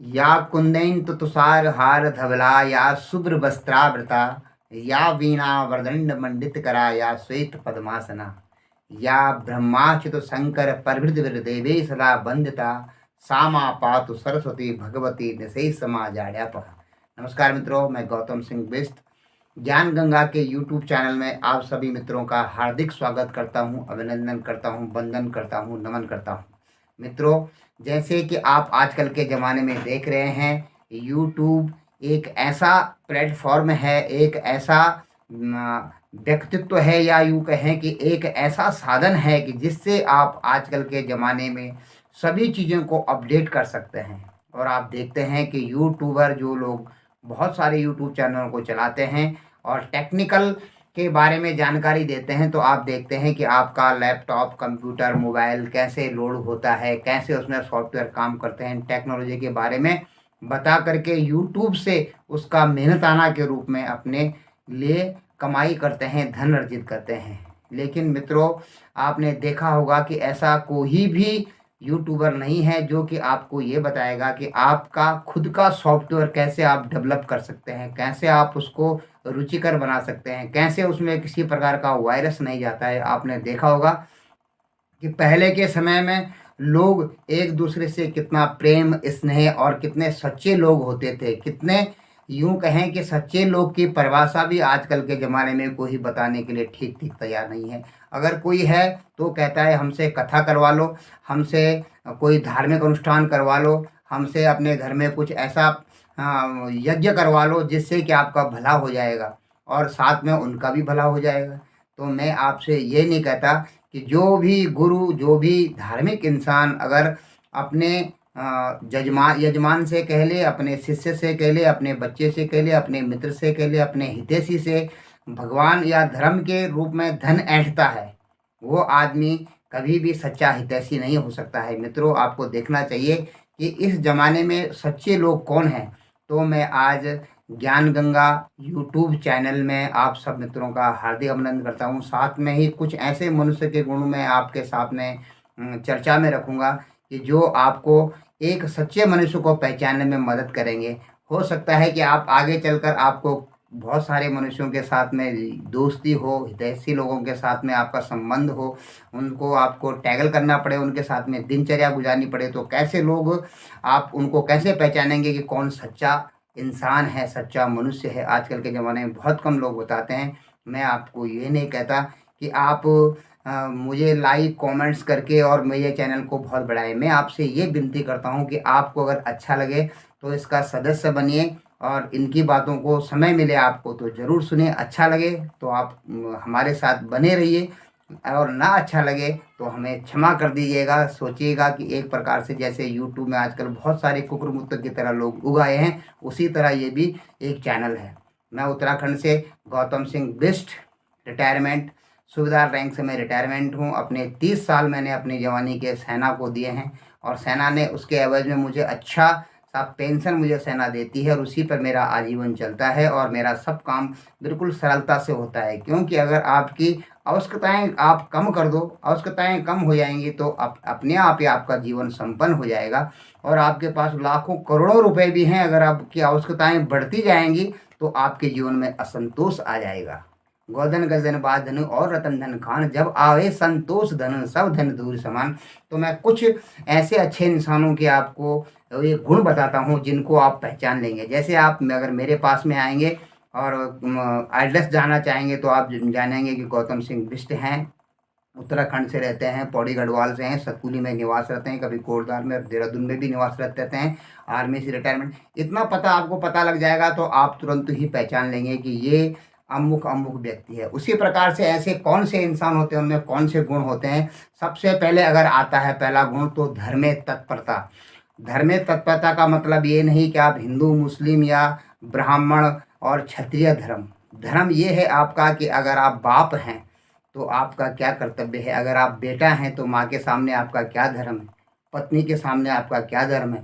या कुंदैन्तु तुषारहार धवला या शुभ्र वस्त्रावृता या वीणा वरदंड मंडितकरा या श्वेत पद्मासना या ब्रह्माच्युत शंकर प्रभृति देवे सदा वंदिता सा मां पातु सरस्वती भगवती निशेष समाजाड्यापः। नमस्कार मित्रों, मैं गौतम सिंह बिष्ट ज्ञान गंगा के YouTube चैनल में आप सभी मित्रों का हार्दिक स्वागत करता हूं, अभिनंदन करता हूं, वंदन करता हूं, नमन करता हूं। मित्रों, जैसे कि आप आजकल के ज़माने में देख रहे हैं, YouTube एक ऐसा प्लेटफॉर्म है, एक ऐसा व्यक्तित्व है, या यूँ कहें कि एक ऐसा साधन है कि जिससे आप आजकल के ज़माने में सभी चीज़ों को अपडेट कर सकते हैं। और आप देखते हैं कि यूट्यूबर जो लोग बहुत सारे यूट्यूब चैनलों को चलाते हैं और टेक्निकल के बारे में जानकारी देते हैं, तो आप देखते हैं कि आपका लैपटॉप, कंप्यूटर, मोबाइल कैसे लोड होता है, कैसे उसमें सॉफ्टवेयर काम करते हैं, टेक्नोलॉजी के बारे में बता करके यूट्यूब से उसका मेहनताना के रूप में अपने लिए कमाई करते हैं, धन अर्जित करते हैं। लेकिन मित्रों, आपने देखा होगा कि ऐसा कोई भी यूट्यूबर नहीं है जो कि आपको ये बताएगा कि आपका खुद का सॉफ्टवेयर कैसे आप डेवलप कर सकते हैं, कैसे आप उसको रुचिकर बना सकते हैं, कैसे उसमें किसी प्रकार का वायरस नहीं जाता है। आपने देखा होगा कि पहले के समय में लोग एक दूसरे से कितना प्रेम, स्नेह और कितने सच्चे लोग होते थे। कितने यूँ कहें कि सच्चे लोग की परिभाषा भी आजकल के ज़माने में कोई बताने के लिए ठीक ठीक तैयार नहीं है। अगर कोई है तो कहता है हमसे कथा करवा लो, हमसे कोई धार्मिक अनुष्ठान करवा लो, हमसे अपने घर में कुछ ऐसा यज्ञ करवा लो जिससे कि आपका भला हो जाएगा और साथ में उनका भी भला हो जाएगा। तो मैं आपसे ये नहीं कहता कि जो भी गुरु, जो भी धार्मिक इंसान अगर अपने यजमान से कह ले, अपने शिष्य से कह ले, अपने बच्चे से कह ले, अपने मित्र से कह ले, अपने हितैषी से भगवान या धर्म के रूप में धन ऐंठता है, वो आदमी कभी भी सच्चा हितैषी नहीं हो सकता है। मित्रों, आपको देखना चाहिए कि इस ज़माने में सच्चे लोग कौन हैं। तो मैं आज ज्ञान गंगा यूट्यूब चैनल में आप सब मित्रों का हार्दिक अभिनंदन करता हूँ। साथ में ही कुछ ऐसे मनुष्य के गुण मैं आपके सामने चर्चा में रखूँगा कि जो आपको एक सच्चे मनुष्य को पहचानने में मदद करेंगे। हो सकता है कि आप आगे चलकर आपको बहुत सारे मनुष्यों के साथ में दोस्ती हो, हितैषी लोगों के साथ में आपका संबंध हो, उनको आपको टैगल करना पड़े, उनके साथ में दिनचर्या गुजारनी पड़े, तो कैसे लोग, आप उनको कैसे पहचानेंगे कि कौन सच्चा इंसान है, सच्चा मनुष्य है। आजकल के ज़माने में बहुत कम लोग बताते हैं। मैं आपको ये नहीं कहता कि आप मुझे लाइक कमेंट्स करके और मेरे चैनल को बहुत बढ़ाएं। मैं आपसे ये विनती करता हूँ कि आपको अगर अच्छा लगे तो इसका सदस्य बनिए और इनकी बातों को समय मिले आपको तो ज़रूर सुनिए। अच्छा लगे तो आप हमारे साथ बने रहिए, और ना अच्छा लगे तो हमें क्षमा कर दीजिएगा। सोचिएगा कि एक प्रकार से जैसे यूट्यूब में आजकल बहुत सारे कुकुरमुत्त की तरह लोग उगाए हैं, उसी तरह ये भी एक चैनल है। मैं उत्तराखंड से गौतम सिंह बिष्ट, रिटायरमेंट, सूबेदार रैंक से मैं रिटायरमेंट हूँ। अपने 30 साल मैंने अपनी जवानी के सेना को दिए हैं और सेना ने उसके एवज में मुझे अच्छा सा पेंशन मुझे सेना देती है और उसी पर मेरा आजीवन चलता है और मेरा सब काम बिल्कुल सरलता से होता है। क्योंकि अगर आपकी आवश्यकताएं आप कम कर दो, आवश्यकताएं कम हो जाएंगी तो अपने आप ही आपका जीवन संपन्न हो जाएगा। और आपके पास लाखों करोड़ों रुपए भी हैं, अगर आपकी आवश्यकताएं बढ़ती जाएंगी तो आपके जीवन में असंतोष आ जाएगा। गोधन गजन बाद धनु और रतन धन खान, जब आवे संतोष धन सब धन दूर समान। तो मैं कुछ ऐसे अच्छे इंसानों के आपको ये गुण बताता हूँ जिनको आप पहचान लेंगे। जैसे आप अगर मेरे पास में आएंगे और एड्रेस जानना चाहेंगे तो आप जानेंगे कि गौतम सिंह बिष्ट हैं, उत्तराखंड से रहते हैं, पौड़ी गढ़वाल से हैं, सतपुली में निवास रहते हैं, कभी कोटद्वार में, देहरादून में भी निवास रहते हैं, आर्मी से रिटायरमेंट। इतना पता आपको पता लग जाएगा तो आप तुरंत ही पहचान लेंगे कि ये अमुक अमुक व्यक्ति है। उसी प्रकार से ऐसे कौन से इंसान होते हैं, उनमें कौन से गुण होते हैं। सबसे पहले अगर आता है पहला गुण तो धर्मे तत्परता। धर्मे तत्परता का मतलब ये नहीं कि आप हिंदू, मुस्लिम या ब्राह्मण और क्षत्रिय धर्म। धर्म ये है आपका कि अगर आप बाप हैं तो आपका क्या कर्तव्य है, अगर आप बेटा हैं तो माँ के सामने आपका क्या धर्म है, पत्नी के सामने आपका क्या धर्म है,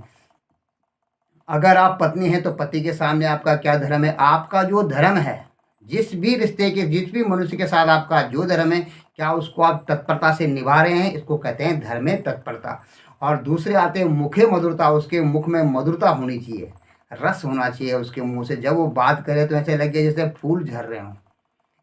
अगर आप पत्नी हैं तो पति के सामने आपका क्या धर्म है। आपका जो धर्म है, जिस भी रिश्ते के, जिस भी मनुष्य के साथ आपका जो धर्म है, क्या उसको आप तत्परता से निभा रहे हैं, इसको कहते हैं धर्म में तत्परता। और दूसरे आते हैं मुखे मधुरता, उसके मुख में मधुरता होनी चाहिए, रस होना चाहिए उसके मुंह से। जब वो बात करे तो ऐसे लगे जैसे फूल झर रहे हों।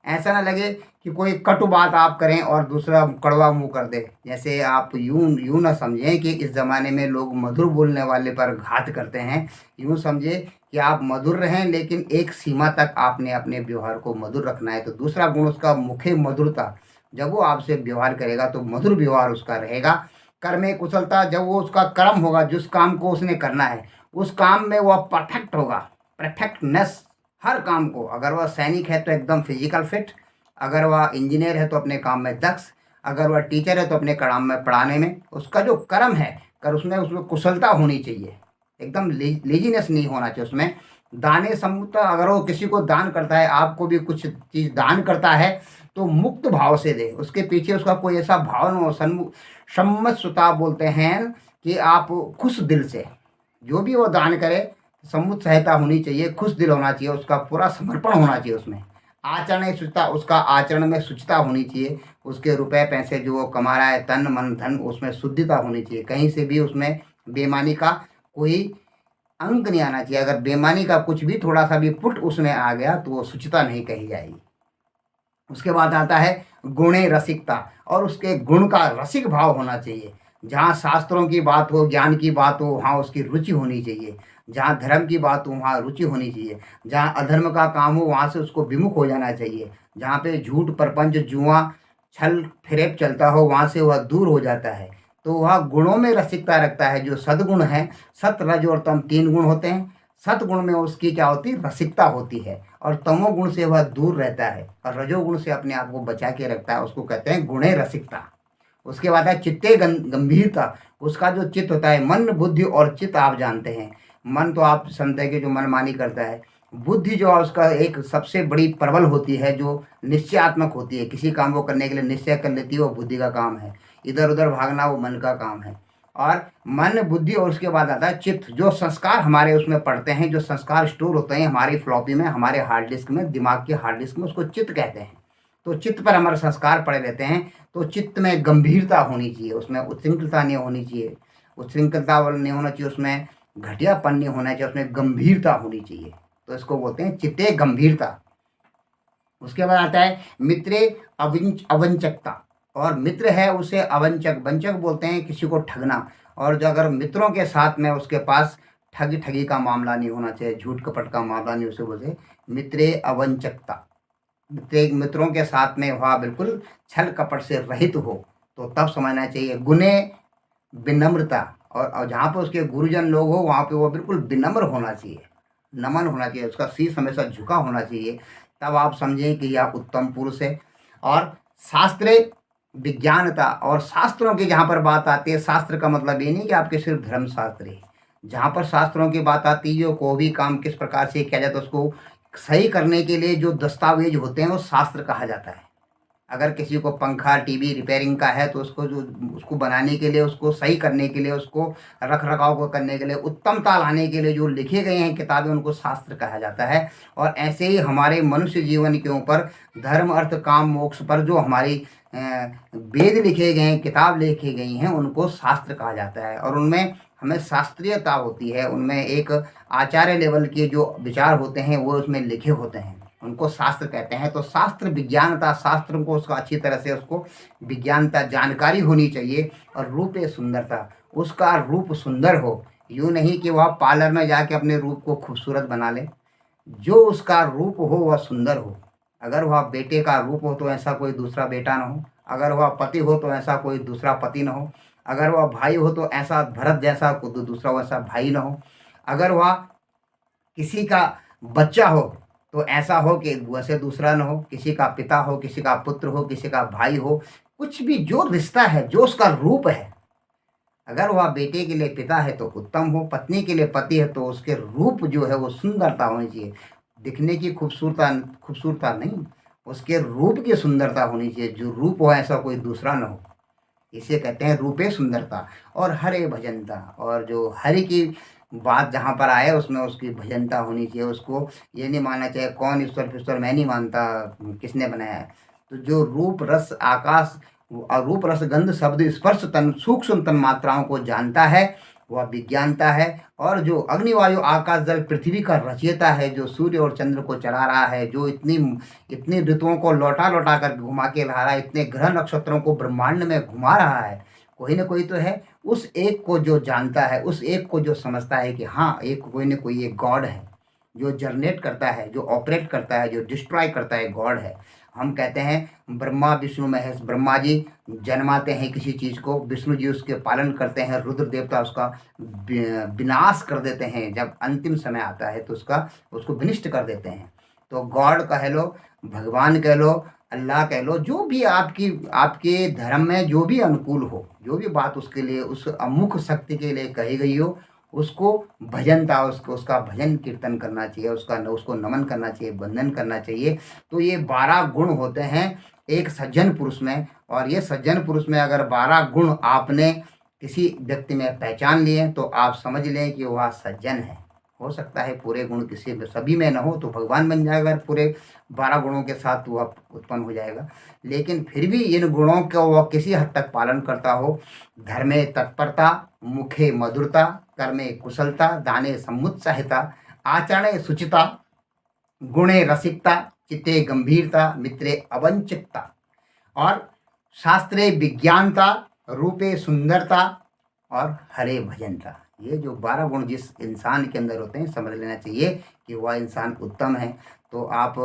ऐसा ना लगे कि कोई कटु बात आप करें और दूसरा कड़वा मुंह कर दे। जैसे आप यूं यूं ना समझें कि इस ज़माने में लोग मधुर बोलने वाले पर घात करते हैं। यूं समझे कि आप मधुर रहें, लेकिन एक सीमा तक आपने अपने व्यवहार को मधुर रखना है। तो दूसरा गुण उसका मुखे मधुरता। जब वो आपसे व्यवहार करेगा तो मधुर व्यवहार उसका रहेगा। कर्मे कुशलता, जब वो उसका कर्म होगा, जिस काम को उसने करना है उस काम में वह परफेक्ट होगा, परफेक्टनेस हर काम को। अगर वह सैनिक है तो एकदम फिजिकल फिट, अगर वह इंजीनियर है तो अपने काम में दक्ष, अगर वह टीचर है तो अपने काम में पढ़ाने में उसका जो कर्म है कर उसमें उसमें कुशलता होनी चाहिए। एकदम लेजीनेस नहीं होना चाहिए उसमें। दाने सम्मुक्त, अगर वो किसी को दान करता है, आपको भी कुछ चीज़ दान करता है तो मुक्त भाव से दे। उसके पीछे उसका कोई ऐसा भाव न हो। सम्मत सुता बोलते हैं कि आप खुश दिल से जो भी वो दान करे, सम्मुख सहायता होनी चाहिए, खुश दिल होना चाहिए, उसका पूरा समर्पण होना चाहिए उसमें। आचरण है शुचिता, उसका आचरण में शुचिता होनी चाहिए। उसके रुपए पैसे जो वो कमा रहा है, तन मन धन, उसमें शुद्धता होनी चाहिए। कहीं से भी उसमें बेईमानी का कोई अंक नहीं आना चाहिए। अगर बेईमानी का कुछ भी थोड़ा सा भी पुट उसमें आ गया तो वो शुचिता नहीं कही जाएगी। उसके बाद आता है गुणे रसिकता, और उसके गुण का रसिक भाव होना चाहिए। जहाँ शास्त्रों की बात हो, ज्ञान की बात हो, वहाँ उसकी रुचि होनी चाहिए। जहाँ धर्म की बात हो वहाँ रुचि होनी चाहिए। जहाँ अधर्म का काम हो वहाँ से उसको विमुख हो जाना चाहिए। जहाँ पे झूठ प्रपंच जुआ छल फरेब चलता हो वहाँ से वह दूर हो जाता है। तो वह गुणों में रसिकता रखता है। जो सद्गुण है, सत रज और तम 3 गुण होते हैं। सतगुण में उसकी क्या होती है, रसिकता होती है। और तमोगुण से वह दूर रहता है और रजोगुण से अपने आप को बचा के रखता है। उसको कहते हैं गुणे रसिकता। उसके बाद है चित्ते गंभीरता। उसका जो चित्त होता है, मन बुद्धि और चित्त आप जानते हैं। मन तो आप समझते हैं कि जो मनमानी करता है। बुद्धि जो है उसका एक सबसे बड़ी प्रबल होती है, जो निश्चयात्मक होती है। किसी काम को करने के लिए निश्चय कर लेती है, वो बुद्धि का काम है। इधर उधर भागना वो मन का काम है। और मन बुद्धि, और उसके बाद आता है चित्त। जो संस्कार हमारे उसमें पड़ते हैं, जो संस्कार स्टोर होते हैं हमारी फ्लॉपी में, हमारे हार्ड डिस्क में, दिमाग के हार्ड डिस्क में, उसको चित्त कहते हैं। तो चित्त पर हमारे संस्कार पड़े रहते हैं। तो चित्त में गंभीरता होनी चाहिए, उसमें उच्छृंखलता नहीं होनी चाहिए। उच्छृंखलता नहीं होना चाहिए उसमें, घटियापन नहीं होना चाहिए उसमें, गंभीरता होनी चाहिए। तो इसको बोलते हैं चित्ते गंभीरता। उसके बाद आता है मित्रे अवंचकता। और मित्र है उसे अवंचक, वंचक बोलते हैं किसी को ठगना। और जो अगर मित्रों के साथ में उसके पास ठगी का मामला नहीं होना चाहिए, झूठ कपट का मामला नहीं, उसे बोलते मित्रे अवंचकता। मित्रों के साथ में वह बिल्कुल छल कपट से रहित हो, तो तब समझना चाहिए। गुणे विनम्रता, और जहाँ पर उसके गुरुजन लोग हो वहाँ पे वो बिल्कुल विनम्र होना चाहिए, नमन होना चाहिए, उसका शीश हमेशा झुका होना चाहिए। तब आप समझें कि यह उत्तम पुरुष है। और शास्त्र विज्ञानता, और शास्त्रों की जहाँ पर बात आती है, शास्त्र का मतलब ये नहीं कि आपके सिर्फ धर्मशास्त्र है। जहाँ पर शास्त्रों की बात आती है, कोई भी काम किस प्रकार से किया जाता है उसको सही करने के लिए जो दस्तावेज होते हैं वो शास्त्र कहा जाता है। अगर किसी को पंखा टीवी रिपेयरिंग का है तो उसको जो उसको बनाने के लिए, उसको सही करने के लिए, उसको रख रखाव को करने के लिए, उत्तमता लाने के लिए जो लिखे गए हैं किताबें, उनको शास्त्र कहा जाता है। और ऐसे ही हमारे मनुष्य जीवन के ऊपर धर्म अर्थ काम मोक्ष पर जो हमारी वेद लिखे गए हैं, किताब लिखी गई हैं, उनको शास्त्र कहा जाता है। और उनमें हमें शास्त्रीयता होती है, उनमें एक आचार्य लेवल के जो विचार होते हैं वो उसमें लिखे होते हैं, उनको शास्त्र कहते हैं। तो शास्त्र विज्ञानता, शास्त्र को उसका अच्छी तरह से उसको विज्ञानता जानकारी होनी चाहिए। और रूप सुंदरता, उसका रूप सुंदर हो, यूँ नहीं कि वह पार्लर में जाके अपने रूप को खूबसूरत बना ले। जो उसका रूप हो वह सुंदर हो। अगर वह बेटे का रूप हो तो ऐसा कोई दूसरा बेटा ना हो। अगर वह पति हो तो ऐसा कोई दूसरा पति ना हो। अगर वह भाई हो तो ऐसा भरत जैसा कोई दूसरा वैसा भाई ना हो। अगर वह किसी का बच्चा हो तो ऐसा हो कि वैसे दूसरा न हो। किसी का पिता हो, किसी का पुत्र हो, किसी का भाई हो, कुछ भी जो रिश्ता है, जो उसका रूप है, अगर वह बेटे के लिए पिता है तो उत्तम हो, पत्नी के लिए पति है तो उसके रूप जो है वो सुंदरता होनी चाहिए। दिखने की खूबसूरता खूबसूरता नहीं, उसके रूप की सुंदरता होनी चाहिए। जो रूप हो ऐसा कोई दूसरा न हो, इसे कहते हैं रूपे सुंदरता। और हरे भजनता, और जो हरि की बात जहाँ पर आए उसमें उसकी भजनता होनी चाहिए। उसको ये नहीं मानना चाहिए कौन ईश्वर फिश्वर मैं नहीं मानता, किसने बनाया है। तो जो रूप रस आकाश रूप रस गंध शब्द स्पर्श तन सूक्ष्म तन मात्राओं को जानता है, वह विज्ञानता है। और जो अग्नि वायु आकाश जल पृथ्वी का रचयिता है, जो सूर्य और चंद्र को चला रहा है, जो इतनी इतनी ऋतुओं को लौटा लौटा कर घुमा के ला रहा है, इतने ग्रह नक्षत्रों को ब्रह्मांड में घुमा रहा है, कोई ना कोई तो है। उस एक को जो जानता है, उस एक को जो समझता है कि हाँ, एक कोई ना कोई एक गॉड है, जो जनरेट करता है, जो ऑपरेट करता है, जो डिस्ट्रॉय करता है, गॉड है। हम कहते हैं ब्रह्मा विष्णु महेश। ब्रह्मा जी जन्माते हैं किसी चीज़ को, विष्णु जी उसके पालन करते हैं, रुद्र देवता उसका विनाश कर देते हैं, जब अंतिम समय आता है तो उसको विनिष्ट कर देते हैं। तो गॉड कह लो, भगवान कह लो, अल्लाह कह लो, जो भी आपके धर्म में जो भी अनुकूल हो, जो भी बात उसके लिए, उस अमुख शक्ति के लिए कही गई हो, उसको भजनता, उसका भजन कीर्तन करना चाहिए, उसको नमन करना चाहिए, वंदन करना चाहिए। तो ये 12 गुण होते हैं एक सज्जन पुरुष में। और ये सज्जन पुरुष में अगर 12 गुण आपने किसी व्यक्ति में पहचान लिए तो आप समझ लें कि वह सज्जन है। हो सकता है पूरे गुण किसी में, सभी में न हो तो भगवान बन जाएगा, अगर पूरे 12 गुणों के साथ वह उत्पन्न हो जाएगा। लेकिन फिर भी इन गुणों का वह किसी हद तक पालन करता हो। धर्मे तत्परता, मुखे मधुरता, कर्मे कुशलता, दाने समुत्साहिता, आचरणे शुचिता, गुणे रसिकता, चित्ते गंभीरता, मित्रे अवंचितता, और शास्त्रे विज्ञानता, रूपे सुंदरता, और हरे भजनता। ये जो 12 गुण जिस इंसान के अंदर होते हैं, समझ लेना चाहिए कि वह इंसान उत्तम है। तो आप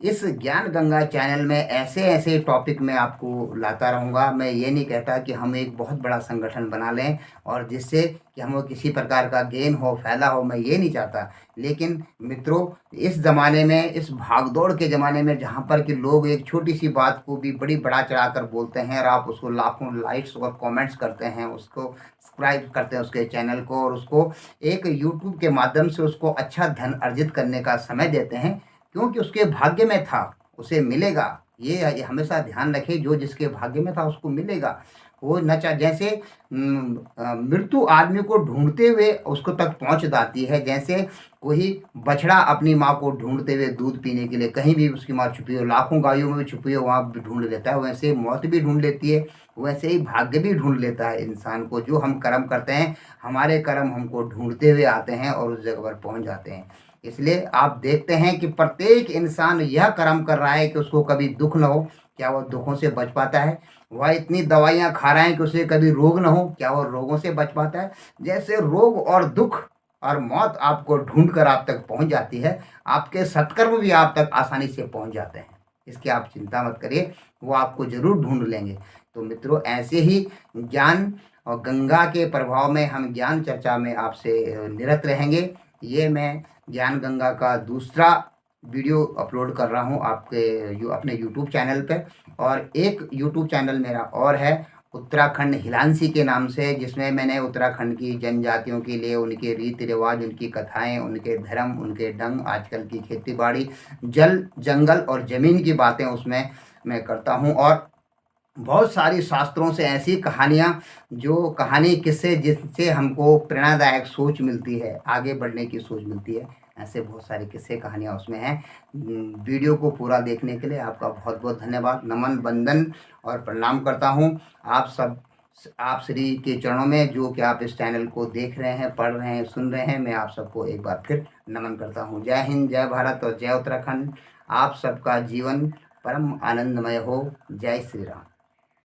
इस ज्ञान गंगा चैनल में ऐसे ऐसे टॉपिक में आपको लाता रहूँगा। मैं ये नहीं कहता कि हम एक बहुत बड़ा संगठन बना लें और जिससे कि हमें किसी प्रकार का गेन हो, फ़ायदा हो, मैं ये नहीं चाहता। लेकिन मित्रों, इस ज़माने में, इस भागदौड़ के ज़माने में, जहाँ पर कि लोग एक छोटी सी बात को भी बड़ी बढ़ा चढ़ा कर बोलते हैं और आप उसको लाखों लाइक्स और कमेंट्स करते हैं, उसको सब्सक्राइब करते हैं उसके चैनल को, और उसको एक यूट्यूब के माध्यम से उसको अच्छा धन अर्जित करने का समय देते हैं, क्योंकि उसके भाग्य में था, उसे मिलेगा। ये हमेशा ध्यान रखें, जो जिसके भाग्य में था उसको मिलेगा। वो न चाह जैसे मृत्यु आदमी को ढूंढते हुए उसको तक पहुंच जाती है, जैसे कोई बछड़ा अपनी माँ को ढूंढते हुए दूध पीने के लिए, कहीं भी उसकी माँ छुपी हो, लाखों गायों में भी छुपी हो, वहाँ भी ढूंढ लेता है। वैसे मौत भी ढूंढ लेती है, वैसे ही भाग्य भी ढूंढ लेता है इंसान को। जो हम कर्म करते हैं, हमारे कर्म हमको ढूंढते हुए आते हैं और उस जगह पर पहुँच जाते हैं। इसलिए आप देखते हैं कि प्रत्येक इंसान यह कर्म कर रहा है कि उसको कभी दुख न हो। क्या वह दुखों से बच पाता है? वह इतनी दवाइयाँ खा रहा है कि उसे कभी रोग न हो, क्या वह रोगों से बच पाता है? जैसे रोग और दुख और मौत आपको ढूंढ कर आप तक पहुंच जाती है, आपके सत्कर्म भी आप तक आसानी से पहुंच जाते हैं। इसकी आप चिंता मत करिए, वो आपको ज़रूर ढूंढ लेंगे। तो मित्रों, ऐसे ही ज्ञान और गंगा के प्रभाव में हम ज्ञान चर्चा में आपसे निरत रहेंगे। ये मैं ज्ञान गंगा का दूसरा वीडियो अपलोड कर रहा हूँ अपने यूट्यूब चैनल पे। और एक यूट्यूब चैनल मेरा और है, उत्तराखंड हिलांसी के नाम से, जिसमें मैंने उत्तराखंड की जनजातियों के लिए उनके रीति रिवाज, उनकी कथाएं, उनके धर्म, उनके ढंग, आजकल की खेती बाड़ी, जल जंगल और ज़मीन की बातें उसमें मैं करता हूँ। और बहुत सारी शास्त्रों से ऐसी कहानियाँ, जो कहानी किस्से जिससे हमको प्रेरणादायक सोच मिलती है, आगे बढ़ने की सोच मिलती है, ऐसे बहुत सारे किस्से कहानियाँ उसमें हैं। वीडियो को पूरा देखने के लिए आपका बहुत बहुत धन्यवाद, नमन वंदन और प्रणाम करता हूँ। आप श्री के चरणों में, जो कि आप इस चैनल को देख रहे हैं, पढ़ रहे हैं, सुन रहे हैं, मैं आप सबको एक बार फिर नमन करता हूँ। जय हिंद, जय भारत और जय उत्तराखंड। आप सबका जीवन परम आनंदमय हो। जय श्री राम।